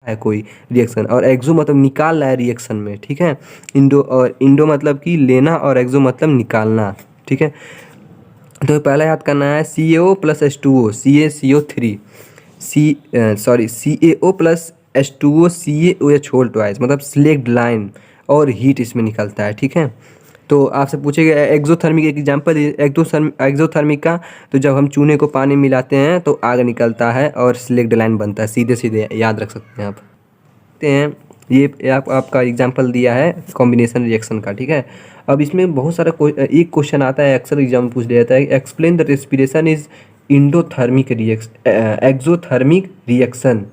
है कोई रिएक्शन, और एक्सो मतलब निकाल रहा है रिएक्शन में, ठीक है। इंडो मतलब कि लेना और एक्सो मतलब निकालना, ठीक है। तो पहला याद करना है CaO plus H2O CaCO3 CaO plus H2O CaOH whole twice, मतलब सिलेक्ट लाइन, और हीट इसमें निकलता है, ठीक है। तो आपसे पूछेगा एक्सोथर्मिक एक एग्जांपल एक्सोथर्मिक का, तो जब हम चूने को पानी मिलाते हैं तो आग निकलता है और सिलेक्ट लाइन बनता है, सीधे सीधे याद रख सकते हैं आप। देखते हैं ये आपका एग्जांपल दिया है कॉम्बिनेशन रिएक्शन का, ठीक है। अब इसमें बहुत सारा एक क्वेश्चन आता है, अक्सर एग्जाम पूछ लिया जाता है, explain the respiration is endothermic reaction exothermic reaction,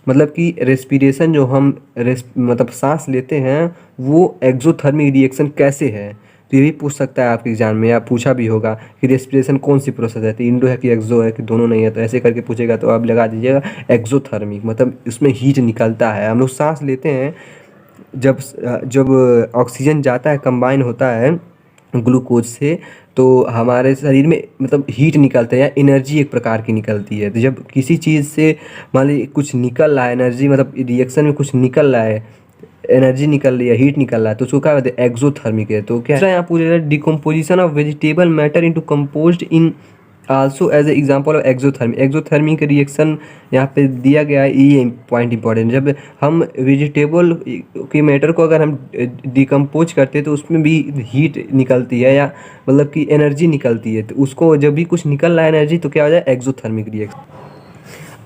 मतलब कि रेस्पिरेशन जो हम मतलब सांस लेते हैं वो एक्सोथर्मिक रिएक्शन कैसे है। तो ये भी पूछ सकता है आपके एग्जाम में, या पूछा भी होगा कि रेस्पिरेशन कौन सी प्रोसेस है, तो इंडो है कि एक्सो है कि दोनों नहीं है, तो ऐसे करके पूछेगा तो आप लगा दीजिएगा एक्सोथर्मिक, मतलब इसमें हीट निकलता है। हम लोग सांस लेते हैं, जब जब ऑक्सीजन जाता है कंबाइन होता है ग्लूकोज से, तो हमारे शरीर में मतलब हीट निकलता है या एनर्जी एक प्रकार की निकलती है। तो जब किसी चीज़ से मान लीजिए कुछ निकल रहा है एनर्जी, मतलब रिएक्शन में कुछ निकल रहा है, एनर्जी निकल रही है, हीट निकल रहा है, तो उसको क्या कहते हैं एक्सोथर्मिक है। तो क्या है यहाँ पूछ रहा है decomposition of vegetable matter into compost in also as a example of exothermic. Exothermic reaction यहाँ पे दिया गया है, ये पॉइंट इंपॉर्टेंट। जब हम वेजिटेबल के मैटर को अगर हम डिकम्पोज करते हैं तो उसमें भी हीट निकलती है, या मतलब कि एनर्जी निकलती है, तो उसको जब भी कुछ निकल रहा है एनर्जी तो क्या हो जाए एक्सोथर्मिक रिएक्शन।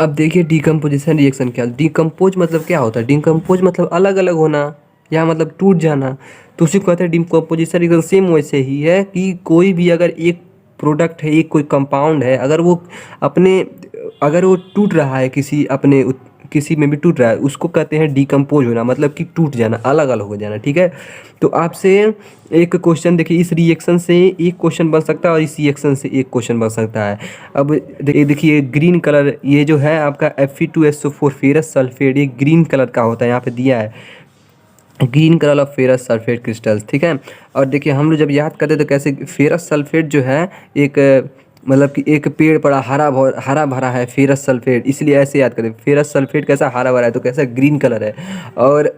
अब देखिए डिकम्पोजिशन रिएक्शन क्या, डिकम्पोज मतलब क्या होता है, डिकम्पोज मतलब अलग अलग होना या मतलब टूट जाना, तो उसी को कहते हैं डिकम्पोजिशन रिएक्शन। सेम वैसे ही है कि कोई भी अगर एक प्रोडक्ट है, एक कोई कंपाउंड है, अगर वो टूट रहा है किसी में भी टूट रहा है, उसको कहते हैं डिकम्पोज होना, मतलब कि टूट जाना, अलग अलग हो जाना, ठीक है। तो आपसे एक क्वेश्चन देखिए, इस रिएक्शन से एक क्वेश्चन बन सकता है और इस रिएक्शन से एक क्वेश्चन बन सकता है। अब देखिए ग्रीन कलर, ये जो है आपका Fe2SO4 फेरस सल्फेट, ये ग्रीन कलर का होता है, यहाँ पे दिया है green colour of ferrous sulphate crystals, ठीक है। और देखिए हम लोग जब याद करते तो कैसे फेरस सल्फेट जो है एक मतलब कि एक पेड़ पड़ा हरा भरा है फेरस सल्फेट, इसलिए ऐसे याद करते फेरस सल्फेट कैसा हरा भरा है तो कैसा ग्रीन कलर है। और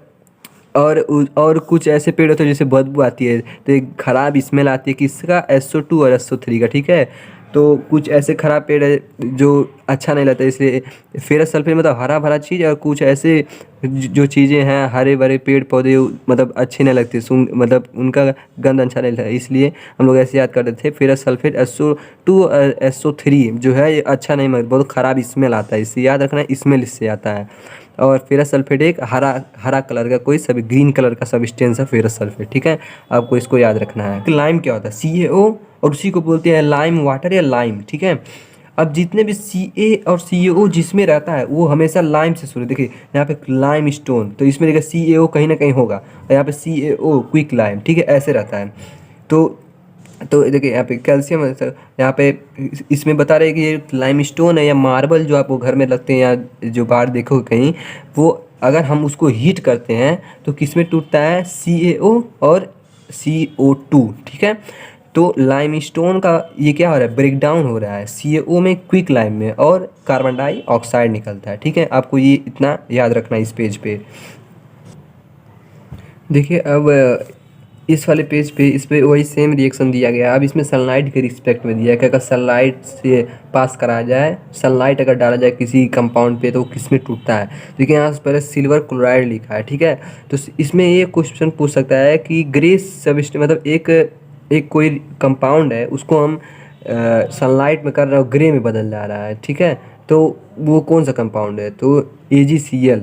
और कुछ ऐसे पेड़ होते हैं जैसे बदबू आती है, तो एक खराब स्मेल आती है किसका, SO2 और SO3 का, ठीक है। तो कुछ ऐसे खराब पेड़ है जो अच्छा नहीं लगता, इसलिए फेरस सल्फेट मतलब हरा भरा चीज़, और कुछ ऐसे जो चीज़ें हैं हरे भरे पेड़ पौधे मतलब अच्छे नहीं लगते, मतलब उनका गंध अच्छा नहीं लगता, इसलिए हम लोग ऐसे याद करते थे फेरस सल्फेट SO2 और SO3 जो है ये अच्छा नहीं, मतलब बहुत ख़राब स्मेल आता है, इससे याद रखना है, स्मेल इससे आता है। और फेरस सल्फेट एक हरा कलर का कोई सब ग्रीन कलर का सब्सटेंस है फेरस सल्फेट, ठीक है। आपको इसको याद रखना है। लाइम क्या होता है, CaO, और उसी को बोलते हैं लाइम वाटर या लाइम, ठीक है। अब जितने भी Ca और CaO जिसमें रहता है वो हमेशा लाइम से शुरू, देखिए यहाँ पे लाइम स्टोन, तो इसमें देखिए CaO कहीं ना कहीं होगा, और यहाँ पे CaO क्विक लाइम, ठीक है, ऐसे रहता है। तो देखिए यहाँ पे कैल्शियम है, यहाँ पे इसमें बता रहे हैं कि ये लाइमस्टोन है या मार्बल जो आपको घर में लगते हैं या जो बाहर देखोगे कहीं, वो अगर हम उसको हीट करते हैं तो किस में टूटता है, CaO और CO2, ठीक है। तो लाइमस्टोन का ये क्या हो रहा है, ब्रेक डाउन हो रहा है CaO में क्विक लाइम में, और कार्बन डाइऑक्साइड निकलता है, ठीक है। आपको ये इतना याद रखना है इस पेज पे। देखिए अब इस वाले पेज पे इस पे वही सेम रिएक्शन दिया गया है। अब इसमें सनलाइट के रिस्पेक्ट में दिया है कि अगर सनलाइट से पास कराया जाए, सनलाइट अगर डाला जाए किसी कंपाउंड पे तो किस में टूटता है। देखिए यहाँ से पहले सिल्वर क्लोराइड लिखा है, ठीक है। तो इसमें ये क्वेश्चन पूछ सकता है कि ग्रे सबस्टेंस, मतलब एक कोई कंपाउंड है उसको हम सनलाइट में कर रहे हो ग्रे में बदल जा रहा है, ठीक है। तो वो कौन सा कंपाउंड है, तो AgCl,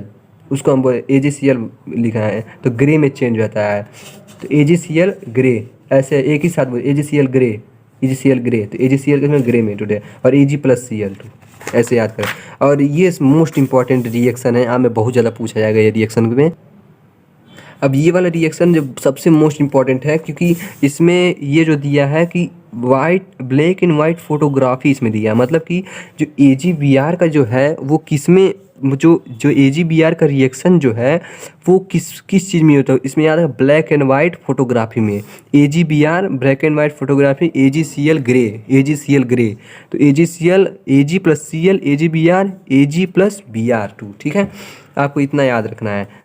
उसको हम बोले AgCl लिखा है, तो ग्रे में चेंज होता है, तो AgCl ग्रे, ऐसे एक ही साथ बोले AgCl ग्रे, AgCl ग्रे, तो AgCl के में ग्रे में टूटे, और Ag+Cl2, ऐसे याद करें। और ये मोस्ट इंपॉर्टेंट रिएक्शन है, में बहुत ज़्यादा पूछा जाएगा ये रिएक्शन में। अब ये वाला रिएक्शन जो सबसे मोस्ट इम्पॉर्टेंट है, क्योंकि इसमें ये जो दिया है कि ब्लैक एंड वाइट फोटोग्राफी इसमें दिया है, मतलब कि जो AgBr का जो है वो किसमें, जो AgBr का रिएक्शन जो है वो किस चीज़ में होता है, इसमें याद है ब्लैक एंड वाइट फोटोग्राफी में। AgBr black and white photography, AgCl grey, तो AgCl Ag+Cl AgBr Ag+Br2, ठीक है। आपको इतना याद रखना है।